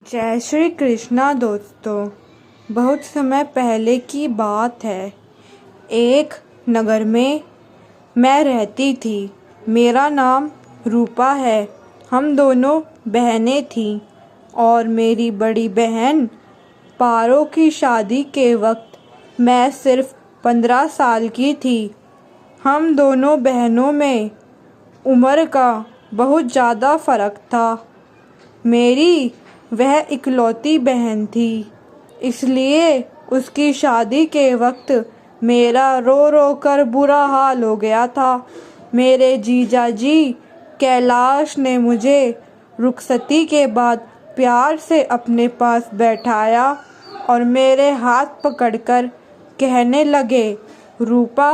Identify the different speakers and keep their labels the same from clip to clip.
Speaker 1: जय श्री कृष्णा दोस्तों। बहुत समय पहले की बात है। एक नगर में मैं रहती थी। मेरा नाम रूपा है। हम दोनों बहनें थीं और मेरी बड़ी बहन पारो की शादी के वक्त मैं सिर्फ 15 साल की थी। हम दोनों बहनों में उम्र का बहुत ज़्यादा फ़र्क था। मेरी वह इकलौती बहन थी, इसलिए उसकी शादी के वक्त मेरा रो रो कर बुरा हाल हो गया था। मेरे जीजा जी कैलाश ने मुझे रुखसती के बाद प्यार से अपने पास बैठाया और मेरे हाथ पकड़कर कहने लगे, रूपा,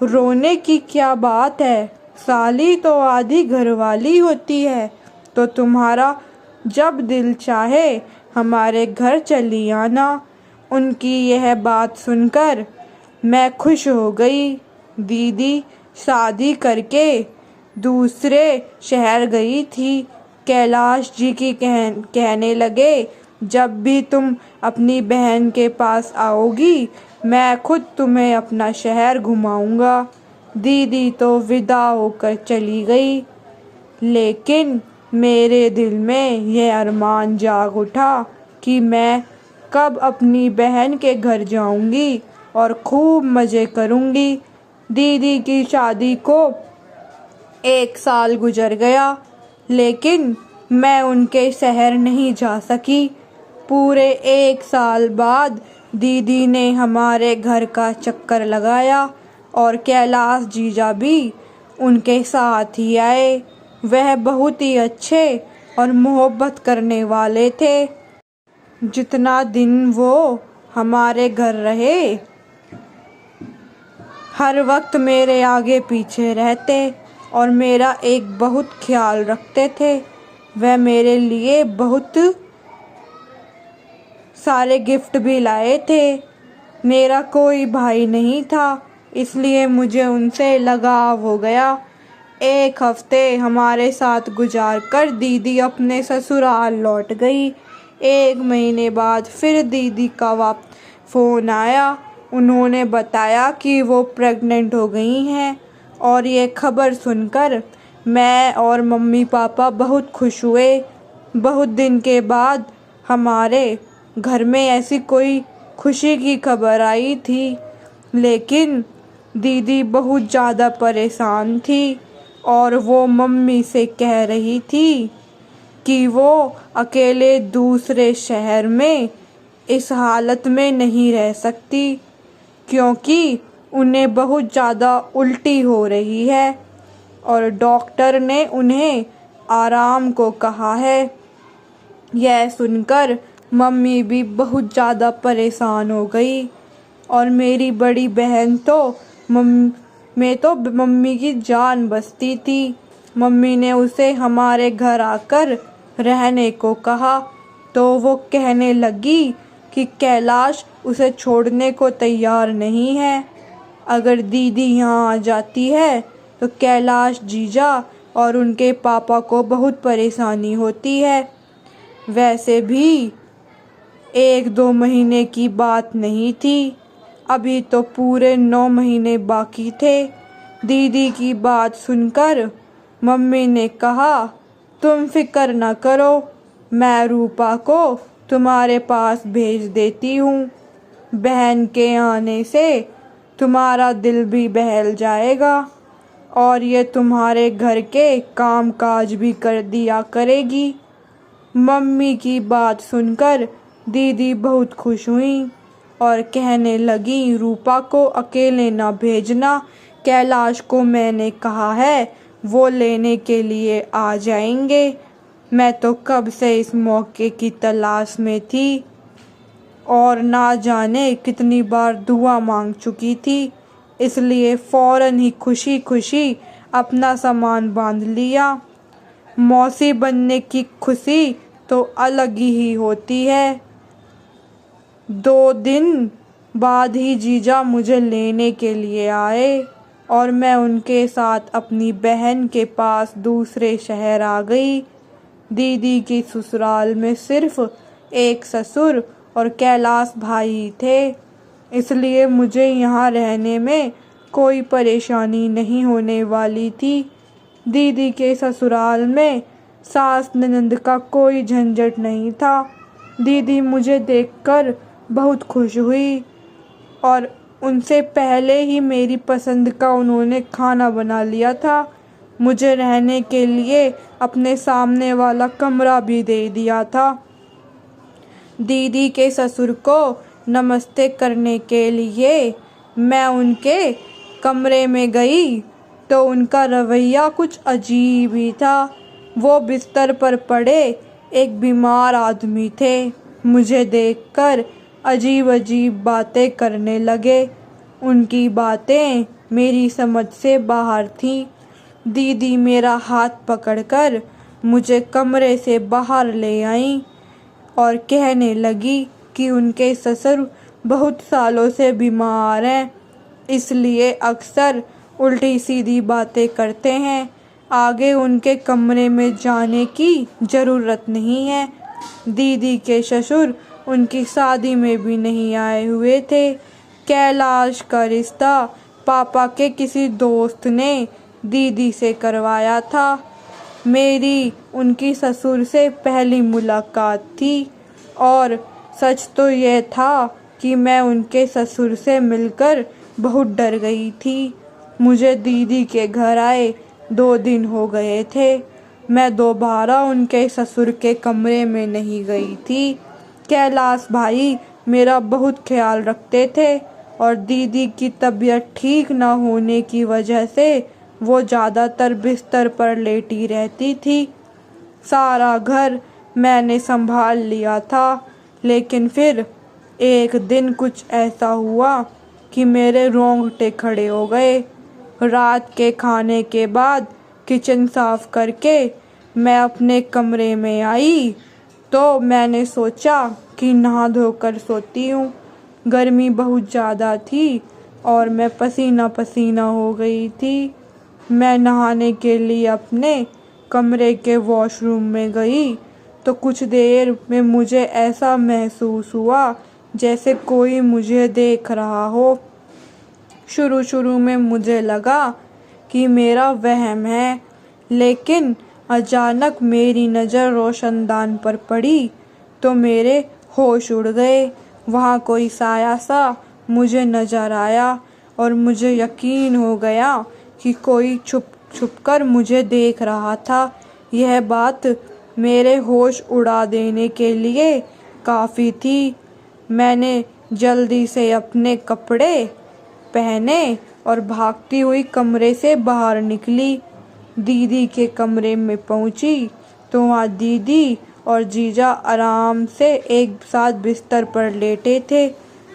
Speaker 1: रोने की क्या बात है, साली तो आधी घरवाली होती है, तो तुम्हारा जब दिल चाहे हमारे घर चली आना। उनकी यह बात सुनकर मैं खुश हो गई। दीदी शादी करके दूसरे शहर गई थी। कैलाश जी की कहने लगे, जब भी तुम अपनी बहन के पास आओगी मैं खुद तुम्हें अपना शहर घुमाऊंगा। दीदी तो विदा होकर चली गई, लेकिन मेरे दिल में यह अरमान जाग उठा कि मैं कब अपनी बहन के घर जाऊंगी और खूब मज़े करूंगी। दीदी की शादी को 1 साल गुजर गया, लेकिन मैं उनके शहर नहीं जा सकी। पूरे 1 साल बाद दीदी ने हमारे घर का चक्कर लगाया और कैलाश जीजा भी उनके साथ ही आए। वह बहुत ही अच्छे और मोहब्बत करने वाले थे। जितना दिन वो हमारे घर रहे, हर वक्त मेरे आगे पीछे रहते और मेरा एक बहुत ख्याल रखते थे। वह मेरे लिए बहुत सारे गिफ्ट भी लाए थे। मेरा कोई भाई नहीं था, इसलिए मुझे उनसे लगाव हो गया। 1 हफ्ते हमारे साथ गुजार कर दीदी अपने ससुराल लौट गई। 1 महीने बाद फिर दीदी का फ़ोन आया। उन्होंने बताया कि वो प्रेग्नेंट हो गई हैं और ये खबर सुनकर मैं और मम्मी पापा बहुत खुश हुए। बहुत दिन के बाद हमारे घर में ऐसी कोई खुशी की खबर आई थी, लेकिन दीदी बहुत ज़्यादा परेशान थी और वो मम्मी से कह रही थी कि वो अकेले दूसरे शहर में इस हालत में नहीं रह सकती, क्योंकि उन्हें बहुत ज़्यादा उल्टी हो रही है और डॉक्टर ने उन्हें आराम को कहा है। यह सुनकर मम्मी भी बहुत ज़्यादा परेशान हो गई और मेरी बड़ी बहन तो मम्मी की जान बसती थी। मम्मी ने उसे हमारे घर आकर रहने को कहा, तो वो कहने लगी कि कैलाश उसे छोड़ने को तैयार नहीं है। अगर दीदी यहाँ आ जाती है तो कैलाश जीजा और उनके पापा को बहुत परेशानी होती है। वैसे भी 1-2 महीने की बात नहीं थी, अभी तो पूरे 9 महीने बाकी थे। दीदी की बात सुनकर मम्मी ने कहा, तुम फिक्र न करो, मैं रूपा को तुम्हारे पास भेज देती हूँ। बहन के आने से तुम्हारा दिल भी बहल जाएगा और ये तुम्हारे घर के काम काज भी कर दिया करेगी। मम्मी की बात सुनकर दीदी बहुत खुश हुई और कहने लगी, रूपा को अकेले ना भेजना, कैलाश को मैंने कहा है वो लेने के लिए आ जाएंगे। मैं तो कब से इस मौके की तलाश में थी और ना जाने कितनी बार दुआ मांग चुकी थी, इसलिए फ़ौरन ही खुशी खुशी अपना सामान बांध लिया। मौसी बनने की खुशी तो अलग ही होती है। 2 दिन बाद ही जीजा मुझे लेने के लिए आए और मैं उनके साथ अपनी बहन के पास दूसरे शहर आ गई। दीदी की ससुराल में सिर्फ एक ससुर और कैलाश भाई थे, इसलिए मुझे यहाँ रहने में कोई परेशानी नहीं होने वाली थी। दीदी के ससुराल में सास ननद का कोई झंझट नहीं था। दीदी मुझे देखकर बहुत खुश हुई और उनसे पहले ही मेरी पसंद का उन्होंने खाना बना लिया था। मुझे रहने के लिए अपने सामने वाला कमरा भी दे दिया था। दीदी के ससुर को नमस्ते करने के लिए मैं उनके कमरे में गई तो उनका रवैया कुछ अजीब ही था। वो बिस्तर पर पड़े एक बीमार आदमी थे। मुझे देखकर अजीब अजीब बातें करने लगे। उनकी बातें मेरी समझ से बाहर थीं। दीदी मेरा हाथ पकड़कर मुझे कमरे से बाहर ले आई और कहने लगी कि उनके ससुर बहुत सालों से बीमार हैं, इसलिए अक्सर उल्टी सीधी बातें करते हैं। आगे उनके कमरे में जाने की ज़रूरत नहीं है। दीदी के ससुर उनकी शादी में भी नहीं आए हुए थे। कैलाश का रिश्ता पापा के किसी दोस्त ने दीदी से करवाया था। मेरी उनकी ससुर से पहली मुलाकात थी और सच तो यह था कि मैं उनके ससुर से मिलकर बहुत डर गई थी। मुझे दीदी के घर आए 2 दिन हो गए थे। मैं दोबारा उनके ससुर के कमरे में नहीं गई थी। कैलाश भाई मेरा बहुत ख्याल रखते थे और दीदी की तबीयत ठीक न होने की वजह से वो ज़्यादातर बिस्तर पर लेटी रहती थी। सारा घर मैंने संभाल लिया था, लेकिन फिर एक दिन कुछ ऐसा हुआ कि मेरे रोंगटे खड़े हो गए। रात के खाने के बाद किचन साफ करके मैं अपने कमरे में आई तो मैंने सोचा कि नहा धोकर सोती हूँ। गर्मी बहुत ज़्यादा थी और मैं पसीना पसीना हो गई थी। मैं नहाने के लिए अपने कमरे के वॉशरूम में गई तो कुछ देर में मुझे ऐसा महसूस हुआ जैसे कोई मुझे देख रहा हो। शुरू में मुझे लगा कि मेरा वहम है, लेकिन अचानक मेरी नज़र रोशनदान पर पड़ी तो मेरे होश उड़ गए। वहाँ कोई साया सा मुझे नज़र आया और मुझे यकीन हो गया कि कोई छुप कर मुझे देख रहा था। यह बात मेरे होश उड़ा देने के लिए काफ़ी थी। मैंने जल्दी से अपने कपड़े पहने और भागती हुई कमरे से बाहर निकली। दीदी के कमरे में पहुंची तो वहाँ दीदी और जीजा आराम से एक साथ बिस्तर पर लेटे थे।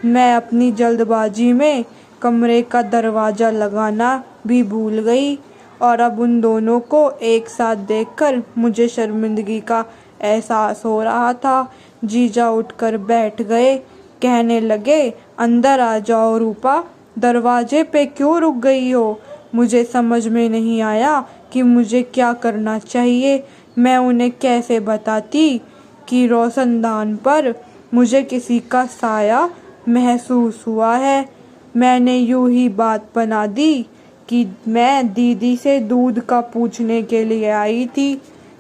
Speaker 1: मैं अपनी जल्दबाजी में कमरे का दरवाज़ा लगाना भी भूल गई और अब उन दोनों को एक साथ देखकर मुझे शर्मिंदगी का एहसास हो रहा था। जीजा उठकर बैठ गए, कहने लगे, अंदर आ जाओ रूपा, दरवाजे पे क्यों रुक गई हो? मुझे समझ में नहीं आया कि मुझे क्या करना चाहिए। मैं उन्हें कैसे बताती कि रोशनदान पर मुझे किसी का साया महसूस हुआ है। मैंने यूं ही बात बना दी कि मैं दीदी से दूध का पूछने के लिए आई थी।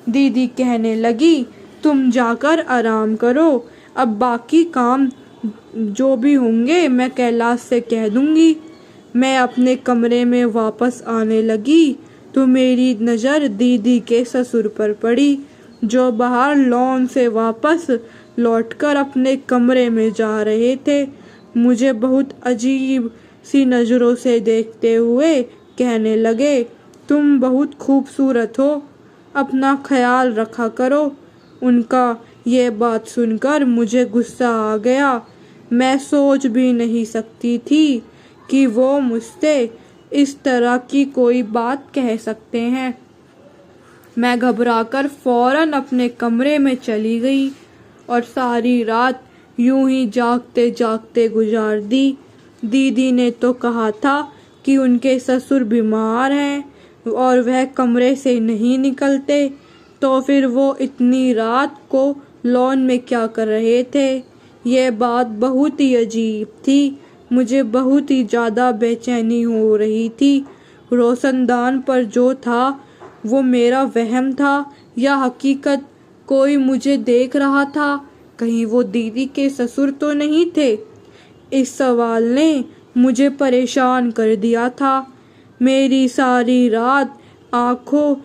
Speaker 1: दीदी कहने लगी, तुम जाकर आराम करो, अब बाकी काम जो भी होंगे मैं कैलाश से कह दूंगी। मैं अपने कमरे में वापस आने लगी तो मेरी नज़र दीदी के ससुर पर पड़ी, जो बाहर लॉन से वापस लौटकर अपने कमरे में जा रहे थे। मुझे बहुत अजीब सी नज़रों से देखते हुए कहने लगे, तुम बहुत खूबसूरत हो, अपना ख्याल रखा करो। उनका ये बात सुनकर मुझे गुस्सा आ गया। मैं सोच भी नहीं सकती थी कि वो मुझसे इस तरह की कोई बात कह सकते हैं। मैं घबराकर फौरन अपने कमरे में चली गई और सारी रात यूं ही जागते जागते गुजार दी। दीदी ने तो कहा था कि उनके ससुर बीमार हैं और वह कमरे से नहीं निकलते, तो फिर वो इतनी रात को लॉन में क्या कर रहे थे? ये बात बहुत ही अजीब थी। मुझे बहुत ही ज़्यादा बेचैनी हो रही थी। रोशनदान पर जो था वो मेरा वहम था या हकीकत? कोई मुझे देख रहा था? कहीं वो दीदी के ससुर तो नहीं थे? इस सवाल ने मुझे परेशान कर दिया था। मेरी सारी रात आंखें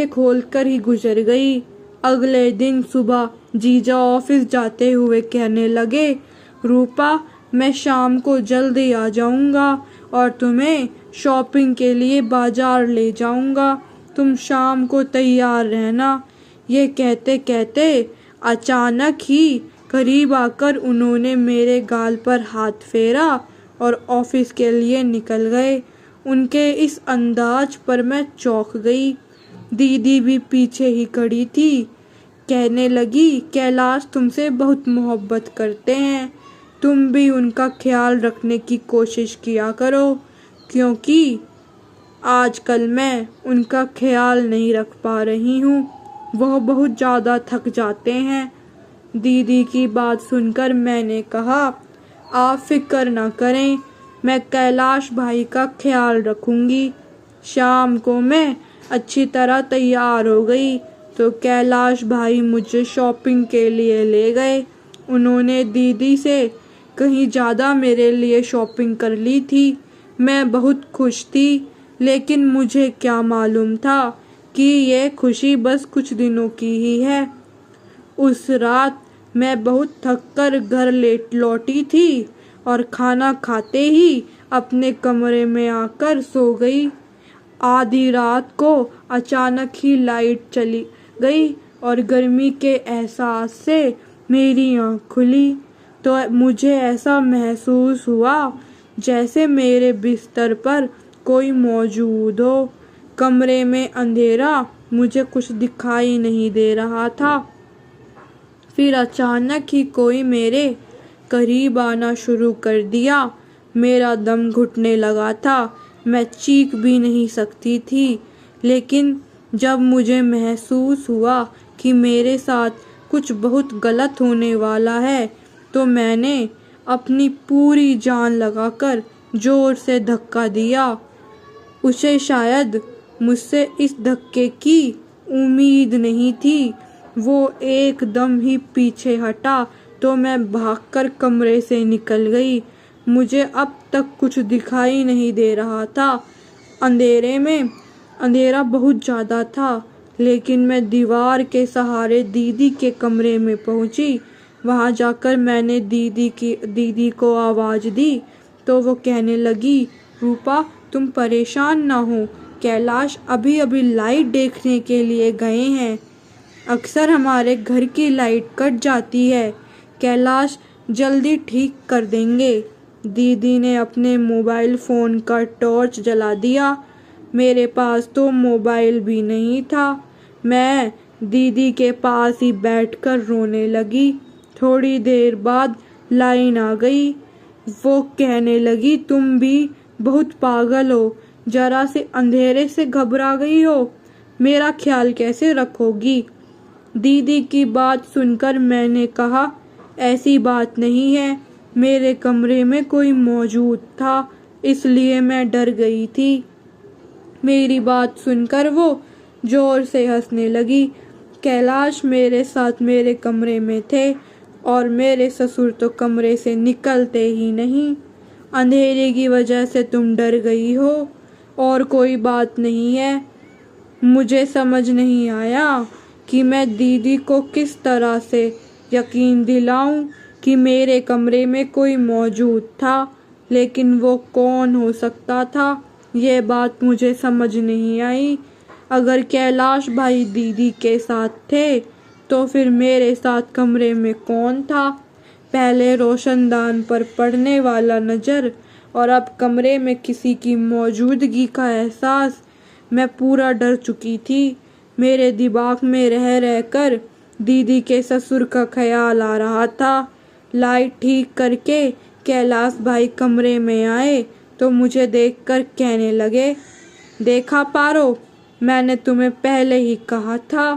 Speaker 1: खोलकर ही गुजर गई। अगले दिन सुबह जीजा ऑफिस जाते हुए कहने लगे, रूपा, मैं शाम को जल्दी आ जाऊंगा और तुम्हें शॉपिंग के लिए बाजार ले जाऊंगा। तुम शाम को तैयार रहना। ये कहते कहते अचानक ही करीब आकर उन्होंने मेरे गाल पर हाथ फेरा और ऑफिस के लिए निकल गए। उनके इस अंदाज पर मैं चौंक गई। दीदी भी पीछे ही खड़ी थी। कहने लगी, कैलाश तुमसे बहुत मोहब्बत करते हैं, तुम भी उनका ख्याल रखने की कोशिश किया करो, क्योंकि आजकल मैं उनका ख्याल नहीं रख पा रही हूँ। वह बहुत ज़्यादा थक जाते हैं। दीदी की बात सुनकर मैंने कहा, आप फिक्र ना करें, मैं कैलाश भाई का ख्याल रखूंगी। शाम को मैं अच्छी तरह तैयार हो गई तो कैलाश भाई मुझे शॉपिंग के लिए ले गए। उन्होंने दीदी से कहीं ज़्यादा मेरे लिए शॉपिंग कर ली थी। मैं बहुत खुश थी, लेकिन मुझे क्या मालूम था कि ये खुशी बस कुछ दिनों की ही है। उस रात मैं बहुत थक कर घर लौटी थी और खाना खाते ही अपने कमरे में आकर सो गई। आधी रात को अचानक ही लाइट चली गई और गर्मी के एहसास से मेरी आँख खुली तो मुझे ऐसा महसूस हुआ जैसे मेरे बिस्तर पर कोई मौजूद हो। कमरे में अंधेरा, मुझे कुछ दिखाई नहीं दे रहा था। फिर अचानक ही कोई मेरे करीब आना शुरू कर दिया। मेरा दम घुटने लगा था। मैं चीख भी नहीं सकती थी। लेकिन जब मुझे महसूस हुआ कि मेरे साथ कुछ बहुत गलत होने वाला है, तो मैंने अपनी पूरी जान लगाकर जोर से धक्का दिया। उसे शायद मुझसे इस धक्के की उम्मीद नहीं थी। वो एकदम ही पीछे हटा तो मैं भागकर कमरे से निकल गई। मुझे अब तक कुछ दिखाई नहीं दे रहा था। अंधेरा बहुत ज़्यादा था, लेकिन मैं दीवार के सहारे दीदी के कमरे में पहुंची। वहां जाकर मैंने दीदी को आवाज़ दी तो वो कहने लगी, रूपा, तुम परेशान ना हो, कैलाश अभी अभी लाइट देखने के लिए गए हैं। अक्सर हमारे घर की लाइट कट जाती है, कैलाश जल्दी ठीक कर देंगे। दीदी ने अपने मोबाइल फ़ोन का टॉर्च जला दिया। मेरे पास तो मोबाइल भी नहीं था। मैं दीदी के पास ही बैठकर रोने लगी। थोड़ी देर बाद लाइन आ गई। वो कहने लगी, तुम भी बहुत पागल हो, जरा से अंधेरे से घबरा गई हो, मेरा ख्याल कैसे रखोगी? दीदी की बात सुनकर मैंने कहा, ऐसी बात नहीं है, मेरे कमरे में कोई मौजूद था, इसलिए मैं डर गई थी। मेरी बात सुनकर वो जोर से हंसने लगी। कैलाश मेरे साथ मेरे कमरे में थे और मेरे ससुर तो कमरे से निकलते ही नहीं। अंधेरे की वजह से तुम डर गई हो और कोई बात नहीं है। मुझे समझ नहीं आया कि मैं दीदी को किस तरह से यकीन दिलाऊं कि मेरे कमरे में कोई मौजूद था, लेकिन वो कौन हो सकता था, ये बात मुझे समझ नहीं आई। अगर कैलाश भाई दीदी के साथ थे तो फिर मेरे साथ कमरे में कौन था? पहले रोशनदान पर पड़ने वाला नज़र और अब कमरे में किसी की मौजूदगी का एहसास। मैं पूरा डर चुकी थी। मेरे दिमाग में रह रहकर दीदी के ससुर का ख्याल आ रहा था। लाइट ठीक करके कैलाश भाई कमरे में आए तो मुझे देखकर कहने लगे, देखा पारो, मैंने तुम्हें पहले ही कहा था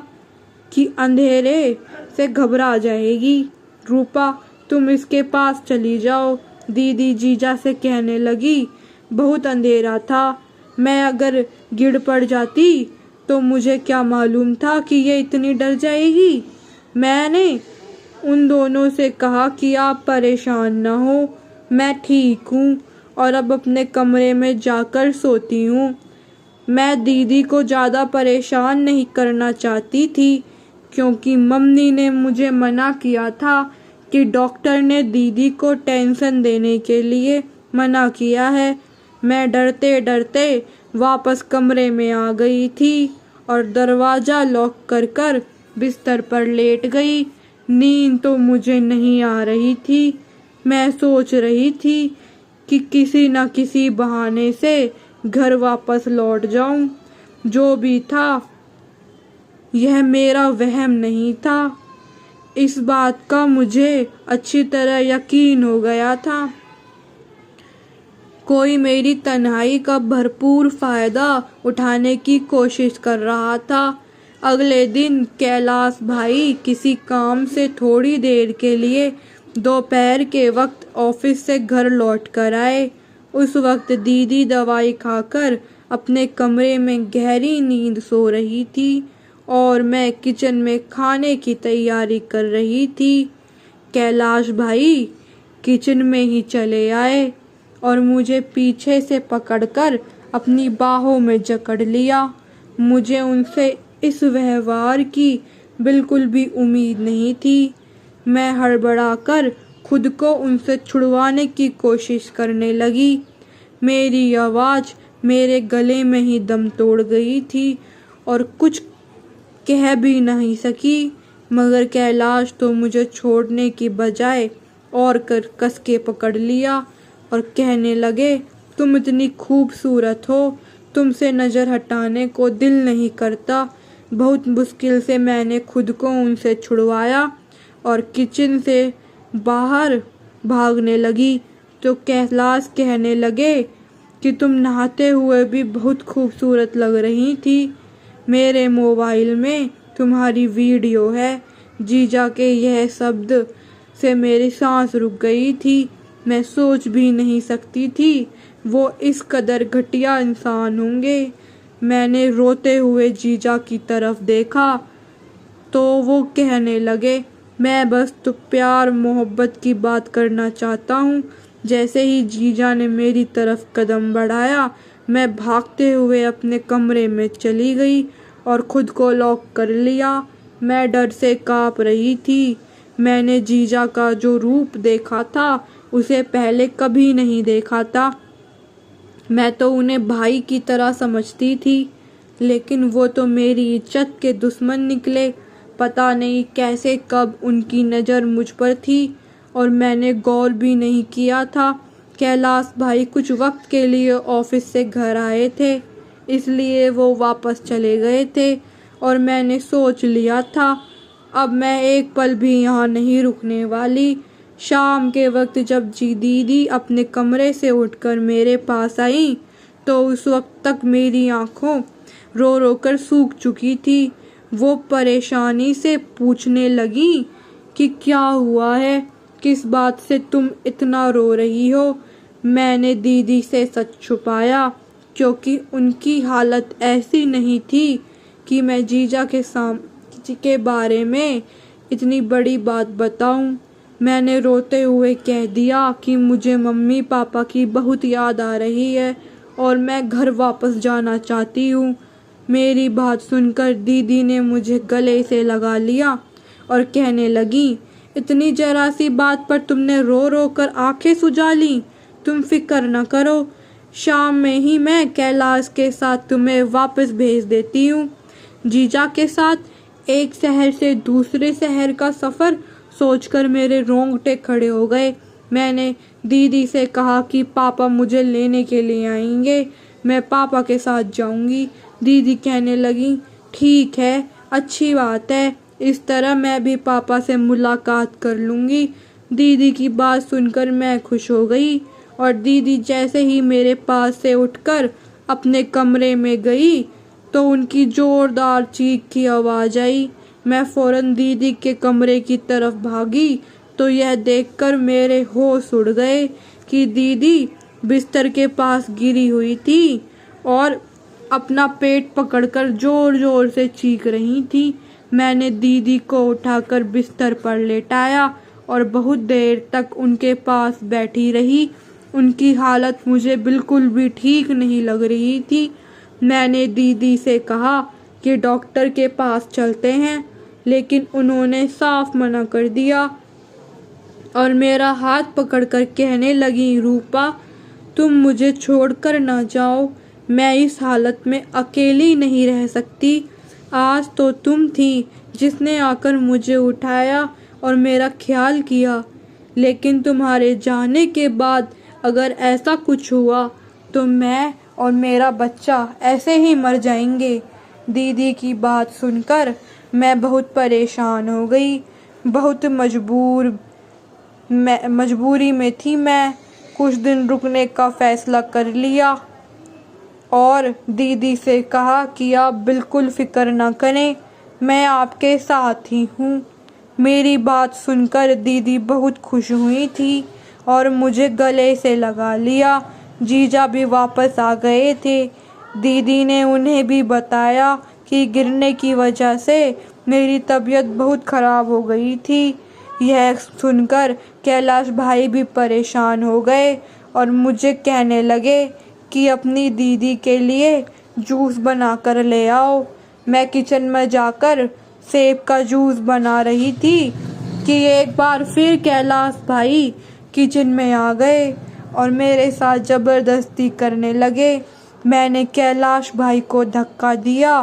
Speaker 1: कि अंधेरे से घबरा जाएगी। रूपा, तुम इसके पास चली जाओ। दीदी जीजा से कहने लगी। बहुत अंधेरा था, मैं अगर गिर पड़ जाती तो मुझे क्या मालूम था कि ये इतनी डर जाएगी। मैंने उन दोनों से कहा कि आप परेशान न हो, मैं ठीक हूँ और अब अपने कमरे में जाकर सोती हूँ। मैं दीदी को ज़्यादा परेशान नहीं करना चाहती थी, क्योंकि मम्मी ने मुझे मना किया था कि डॉक्टर ने दीदी को टेंशन देने के लिए मना किया है। मैं डरते डरते वापस कमरे में आ गई थी और दरवाज़ा लॉक कर बिस्तर पर लेट गई। नींद तो मुझे नहीं आ रही थी। मैं सोच रही थी कि किसी न किसी बहाने से घर वापस लौट जाऊं। जो भी था, यह मेरा वहम नहीं था। इस बात का मुझे अच्छी तरह यकीन हो गया था। कोई मेरी तन्हाई का भरपूर फायदा उठाने की कोशिश कर रहा था। अगले दिन कैलाश भाई किसी काम से थोड़ी देर के लिए दोपहर के वक्त ऑफिस से घर लौट कर आए। उस वक्त दीदी दवाई खाकर अपने कमरे में गहरी नींद सो रही थी और मैं किचन में खाने की तैयारी कर रही थी। कैलाश भाई किचन में ही चले आए और मुझे पीछे से पकड़कर अपनी बाहों में जकड़ लिया। मुझे उनसे इस व्यवहार की बिल्कुल भी उम्मीद नहीं थी। मैं हड़बड़ाकर खुद को उनसे छुड़वाने की कोशिश करने लगी। मेरी आवाज़ मेरे गले में ही दम तोड़ गई थी और कुछ कह भी नहीं सकी, मगर कैलाश तो मुझे छोड़ने की बजाय और कस के पकड़ लिया और कहने लगे, तुम इतनी खूबसूरत हो, तुमसे नज़र हटाने को दिल नहीं करता। बहुत मुश्किल से मैंने खुद को उनसे छुड़वाया और किचन से बाहर भागने लगी तो कैलाश कहने लगे कि तुम नहाते हुए भी बहुत खूबसूरत लग रही थी। मेरे मोबाइल में तुम्हारी वीडियो है। जीजा के यह शब्द से मेरी सांस रुक गई थी। मैं सोच भी नहीं सकती थी वो इस कदर घटिया इंसान होंगे। मैंने रोते हुए जीजा की तरफ देखा तो वो कहने लगे, मैं बस तो प्यार मोहब्बत की बात करना चाहता हूँ। जैसे ही जीजा ने मेरी तरफ कदम बढ़ाया, मैं भागते हुए अपने कमरे में चली गई और खुद को लॉक कर लिया। मैं डर से काँप रही थी। मैंने जीजा का जो रूप देखा था उसे पहले कभी नहीं देखा था। मैं तो उन्हें भाई की तरह समझती थी, लेकिन वो तो मेरी इज्जत के दुश्मन निकले। पता नहीं कैसे कब उनकी नज़र मुझ पर थी और मैंने गौर भी नहीं किया था। कैलाश भाई कुछ वक्त के लिए ऑफिस से घर आए थे, इसलिए वो वापस चले गए थे और मैंने सोच लिया था अब मैं एक पल भी यहाँ नहीं रुकने वाली। शाम के वक्त जब दीदी अपने कमरे से उठकर मेरे पास आई तो उस वक्त तक मेरी आंखों रो रो कर सूख चुकी थी। वो परेशानी से पूछने लगी कि क्या हुआ है, किस बात से तुम इतना रो रही हो। मैंने दीदी से सच छुपाया, क्योंकि उनकी हालत ऐसी नहीं थी कि मैं जीजा के बारे में इतनी बड़ी बात बताऊं। मैंने रोते हुए कह दिया कि मुझे मम्मी पापा की बहुत याद आ रही है और मैं घर वापस जाना चाहती हूँ। मेरी बात सुनकर दीदी ने मुझे गले से लगा लिया और कहने लगी, इतनी जरा सी बात पर तुमने रो रो कर आंखें सुजा ली। तुम फिक्र न करो, शाम में ही मैं कैलाश के साथ तुम्हें वापस भेज देती हूँ। जीजा के साथ एक शहर से दूसरे शहर का सफ़र सोचकर मेरे रोंगटे खड़े हो गए। मैंने दीदी से कहा कि पापा मुझे लेने के लिए आएंगे, मैं पापा के साथ जाऊंगी। दीदी कहने लगी, ठीक है, अच्छी बात है, इस तरह मैं भी पापा से मुलाकात कर लूँगी। दीदी की बात सुनकर मैं खुश हो गई और दीदी जैसे ही मेरे पास से उठकर अपने कमरे में गई तो उनकी जोरदार चीख की आवाज़ आई। मैं फ़ौरन दीदी के कमरे की तरफ भागी तो यह देखकर मेरे होश उड़ गए कि दीदी बिस्तर के पास गिरी हुई थी और अपना पेट पकड़कर जोर जोर से चीख रही थी। मैंने दीदी को उठाकर बिस्तर पर लेटाया और बहुत देर तक उनके पास बैठी रही। उनकी हालत मुझे बिल्कुल भी ठीक नहीं लग रही थी। मैंने दीदी से कहा कि डॉक्टर के पास चलते हैं, लेकिन उन्होंने साफ मना कर दिया और मेरा हाथ पकड़कर कहने लगी, रूपा तुम मुझे छोड़कर ना जाओ, मैं इस हालत में अकेली नहीं रह सकती। आज तो तुम थी जिसने आकर मुझे उठाया और मेरा ख्याल किया, लेकिन तुम्हारे जाने के बाद अगर ऐसा कुछ हुआ तो मैं और मेरा बच्चा ऐसे ही मर जाएंगे। दीदी की बात सुनकर मैं बहुत परेशान हो गई। बहुत मजबूरी में थी। मैं कुछ दिन रुकने का फ़ैसला कर लिया और दीदी से कहा कि आप बिल्कुल फ़िक्र ना करें, मैं आपके साथ ही हूँ। मेरी बात सुनकर दीदी बहुत खुश हुई थी और मुझे गले से लगा लिया। जीजा भी वापस आ गए थे। दीदी ने उन्हें भी बताया कि गिरने की वजह से मेरी तबीयत बहुत ख़राब हो गई थी। यह सुनकर कैलाश भाई भी परेशान हो गए और मुझे कहने लगे कि अपनी दीदी के लिए जूस बना कर ले आओ। मैं किचन में जाकर सेब का जूस बना रही थी कि एक बार फिर कैलाश भाई किचन में आ गए और मेरे साथ ज़बरदस्ती करने लगे। मैंने कैलाश भाई को धक्का दिया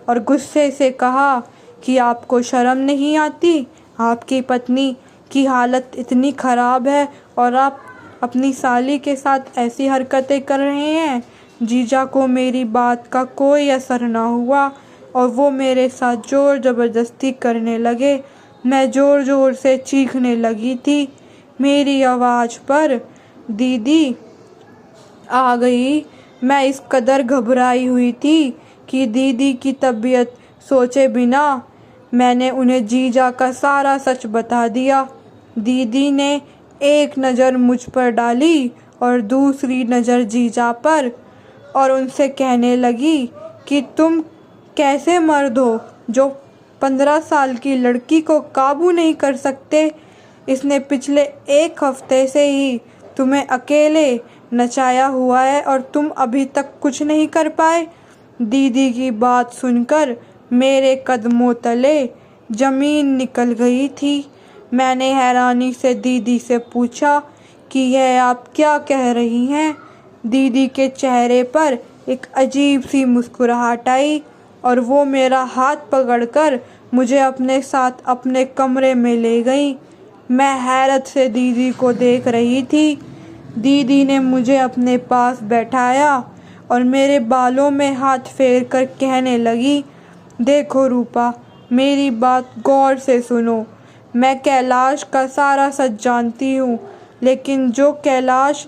Speaker 1: और गुस्से से कहा कि आपको शर्म नहीं आती? आपकी पत्नी की हालत इतनी ख़राब है और आप अपनी साली के साथ ऐसी हरकतें कर रहे हैं। जीजा को मेरी बात का कोई असर ना हुआ और वो मेरे साथ ज़ोर ज़बरदस्ती करने लगे। मैं ज़ोर ज़ोर से चीखने लगी थी। मेरी आवाज़ पर दीदी आ गई। मैं इस कदर घबराई हुई थी कि दीदी की तबीयत सोचे बिना मैंने उन्हें जीजा का सारा सच बता दिया। दीदी ने एक नज़र मुझ पर डाली और दूसरी नज़र जीजा पर और उनसे कहने लगी कि तुम कैसे मर्द हो जो 15 साल की लड़की को काबू नहीं कर सकते। इसने पिछले एक हफ्ते से ही तुम्हें अकेले नचाया हुआ है और तुम अभी तक कुछ नहीं कर पाए। दीदी की बात सुनकर मेरे कदमों तले ज़मीन निकल गई थी। मैंने हैरानी से दीदी से पूछा कि यह आप क्या कह रही हैं। दीदी के चेहरे पर एक अजीब सी मुस्कुराहट आई और वो मेरा हाथ पकड़कर मुझे अपने साथ अपने कमरे में ले गई। मैं हैरत से दीदी को देख रही थी। दीदी ने मुझे अपने पास बैठाया और मेरे बालों में हाथ फेर कर कहने लगी, देखो रूपा, मेरी बात गौर से सुनो। मैं कैलाश का सारा सच जानती हूँ, लेकिन जो कैलाश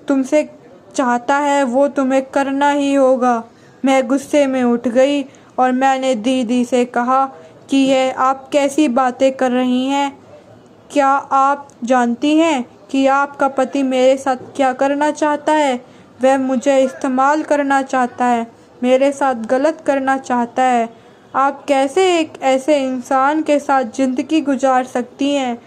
Speaker 1: तुमसे चाहता है वो तुम्हें करना ही होगा। मैं गुस्से में उठ गई और मैंने दीदी से कहा कि यह आप कैसी बातें कर रही हैं? क्या आप जानती हैं कि आपका पति मेरे साथ क्या करना चाहता है? वह मुझे इस्तेमाल करना चाहता है, मेरे साथ गलत करना चाहता है। आप कैसे एक ऐसे इंसान के साथ ज़िंदगी गुजार सकती हैं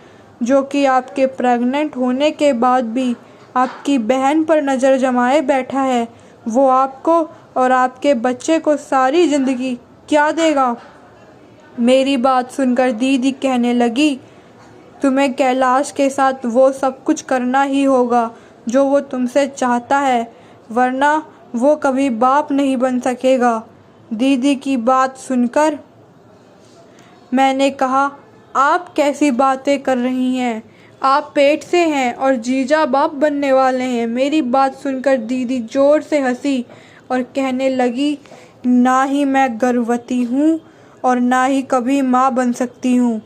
Speaker 1: जो कि आपके प्रेग्नेंट होने के बाद भी आपकी बहन पर नज़र जमाए बैठा है? वो आपको और आपके बच्चे को सारी ज़िंदगी क्या देगा? मेरी बात सुनकर दीदी कहने लगी, तुम्हें कैलाश के साथ वो सब कुछ करना ही होगा जो वो तुमसे चाहता है, वरना वो कभी बाप नहीं बन सकेगा। दीदी की बात सुनकर मैंने कहा, आप कैसी बातें कर रही हैं? आप पेट से हैं और जीजा बाप बनने वाले हैं। मेरी बात सुनकर दीदी ज़ोर से हंसी और कहने लगी, ना ही मैं गर्भवती हूँ और ना ही कभी माँ बन सकती हूँ।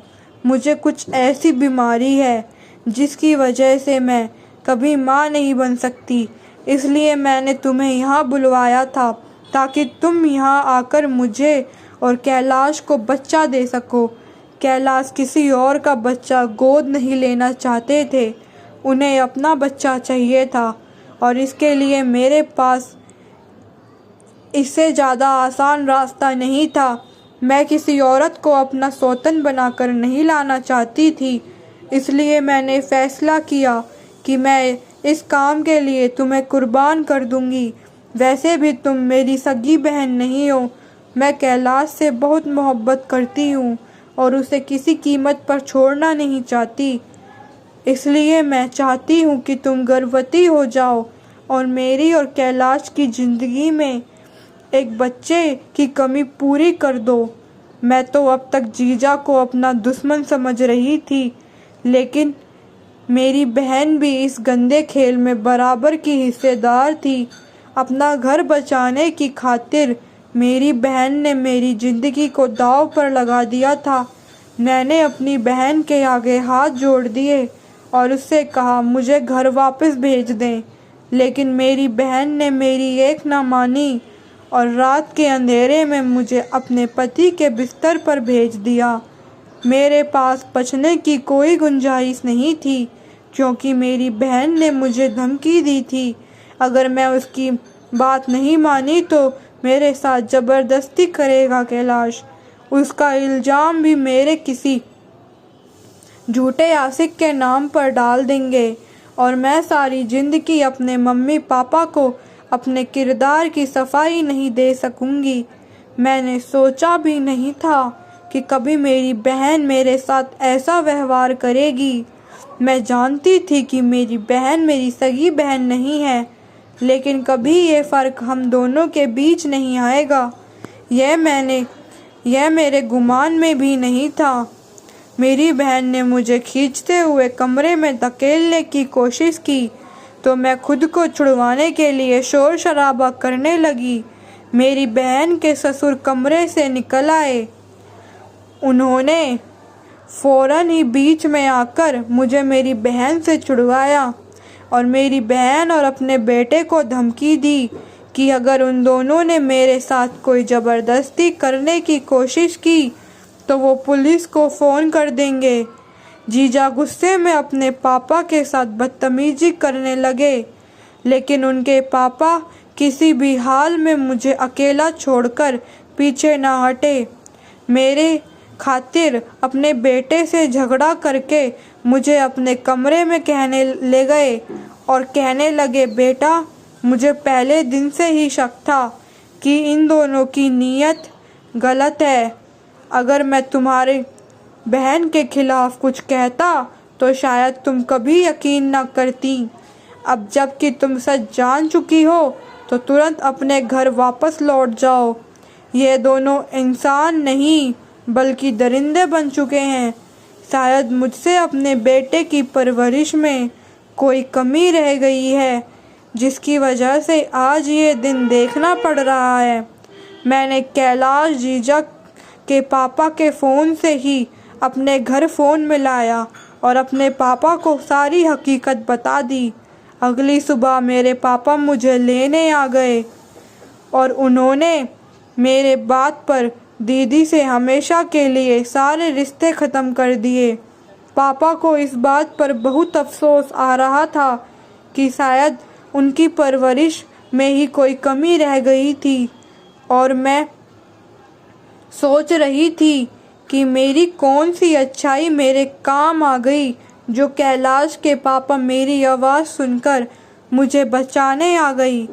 Speaker 1: मुझे कुछ ऐसी बीमारी है जिसकी वजह से मैं कभी माँ नहीं बन सकती, इसलिए मैंने तुम्हें यहाँ बुलवाया था ताकि तुम यहाँ आकर मुझे और कैलाश को बच्चा दे सको। कैलाश किसी और का बच्चा गोद नहीं लेना चाहते थे, उन्हें अपना बच्चा चाहिए था और इसके लिए मेरे पास इससे ज़्यादा आसान रास्ता नहीं था। मैं किसी औरत को अपना सौतन बनाकर नहीं लाना चाहती थी, इसलिए मैंने फैसला किया कि मैं इस काम के लिए तुम्हें कुर्बान कर दूंगी। वैसे भी तुम मेरी सगी बहन नहीं हो। मैं कैलाश से बहुत मोहब्बत करती हूँ और उसे किसी कीमत पर छोड़ना नहीं चाहती, इसलिए मैं चाहती हूँ कि तुम गर्भवती हो जाओ और मेरी और कैलाश की ज़िंदगी में एक बच्चे की कमी पूरी कर दो। मैं तो अब तक जीजा को अपना दुश्मन समझ रही थी, लेकिन मेरी बहन भी इस गंदे खेल में बराबर की हिस्सेदार थी। अपना घर बचाने की खातिर मेरी बहन ने मेरी ज़िंदगी को दांव पर लगा दिया था। मैंने अपनी बहन के आगे हाथ जोड़ दिए और उससे कहा मुझे घर वापस भेज दें, लेकिन मेरी बहन ने मेरी एक ना मानी और रात के अंधेरे में मुझे अपने पति के बिस्तर पर भेज दिया। मेरे पास बचने की कोई गुंजाइश नहीं थी, क्योंकि मेरी बहन ने मुझे धमकी दी थी अगर मैं उसकी बात नहीं मानी तो मेरे साथ ज़बरदस्ती करेगा कैलाश। उसका इल्ज़ाम भी मेरे किसी झूठे आशिक के नाम पर डाल देंगे और मैं सारी ज़िंदगी अपने मम्मी पापा को अपने किरदार की सफाई नहीं दे सकूंगी। मैंने सोचा भी नहीं था कि कभी मेरी बहन मेरे साथ ऐसा व्यवहार करेगी। मैं जानती थी कि मेरी बहन मेरी सगी बहन नहीं है, लेकिन कभी ये फ़र्क हम दोनों के बीच नहीं आएगा, यह मेरे गुमान में भी नहीं था। मेरी बहन ने मुझे खींचते हुए कमरे में धकेलने की कोशिश की तो मैं खुद को छुड़वाने के लिए शोर शराबा करने लगी। मेरी बहन के ससुर कमरे से निकल आए। उन्होंने फ़ौरन ही बीच में आकर मुझे मेरी बहन से छुड़वाया और मेरी बहन और अपने बेटे को धमकी दी कि अगर उन दोनों ने मेरे साथ कोई ज़बरदस्ती करने की कोशिश की तो वो पुलिस को फ़ोन कर देंगे। जीजा गुस्से में अपने पापा के साथ बदतमीजी करने लगे, लेकिन उनके पापा किसी भी हाल में मुझे अकेला छोड़कर पीछे ना हटे। मेरे खातिर अपने बेटे से झगड़ा करके मुझे अपने कमरे में कहने ले गए और कहने लगे, बेटा मुझे पहले दिन से ही शक था कि इन दोनों की नीयत गलत है। अगर मैं तुम्हारे बहन के खिलाफ कुछ कहता तो शायद तुम कभी यकीन न करती। अब जबकि तुम सच जान चुकी हो तो तुरंत अपने घर वापस लौट जाओ। ये दोनों इंसान नहीं बल्कि दरिंदे बन चुके हैं। शायद मुझसे अपने बेटे की परवरिश में कोई कमी रह गई है, जिसकी वजह से आज ये दिन देखना पड़ रहा है। मैंने कैलाश जीजा के पापा के फ़ोन से ही अपने घर फ़ोन मिलाया और अपने पापा को सारी हकीकत बता दी। अगली सुबह मेरे पापा मुझे लेने आ गए और उन्होंने मेरे बात पर दीदी से हमेशा के लिए सारे रिश्ते ख़त्म कर दिए। पापा को इस बात पर बहुत अफसोस आ रहा था कि शायद उनकी परवरिश में ही कोई कमी रह गई थी और मैं सोच रही थी कि मेरी कौन सी अच्छाई मेरे काम आ गई जो कैलाश के पापा मेरी आवाज़ सुनकर मुझे बचाने आ गई।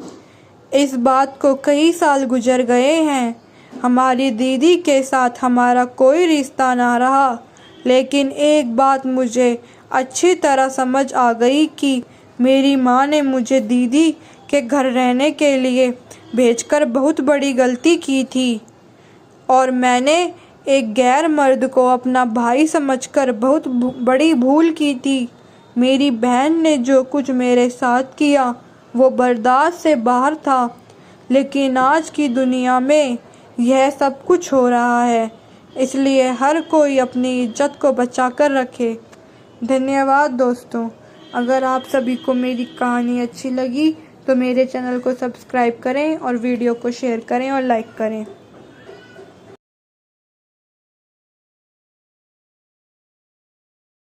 Speaker 1: इस बात को कई साल गुजर गए हैं। हमारी दीदी के साथ हमारा कोई रिश्ता ना रहा, लेकिन एक बात मुझे अच्छी तरह समझ आ गई कि मेरी माँ ने मुझे दीदी के घर रहने के लिए भेजकर बहुत बड़ी गलती की थी और मैंने एक गैर मर्द को अपना भाई समझकर बहुत बड़ी भूल की थी। मेरी बहन ने जो कुछ मेरे साथ किया वो बर्दाश्त से बाहर था, लेकिन आज की दुनिया में यह सब कुछ हो रहा है, इसलिए हर कोई अपनी इज्जत को बचा कर रखे। धन्यवाद दोस्तों। अगर आप सभी को मेरी कहानी अच्छी लगी तो मेरे चैनल को सब्सक्राइब करें और वीडियो को शेयर करें और लाइक करें।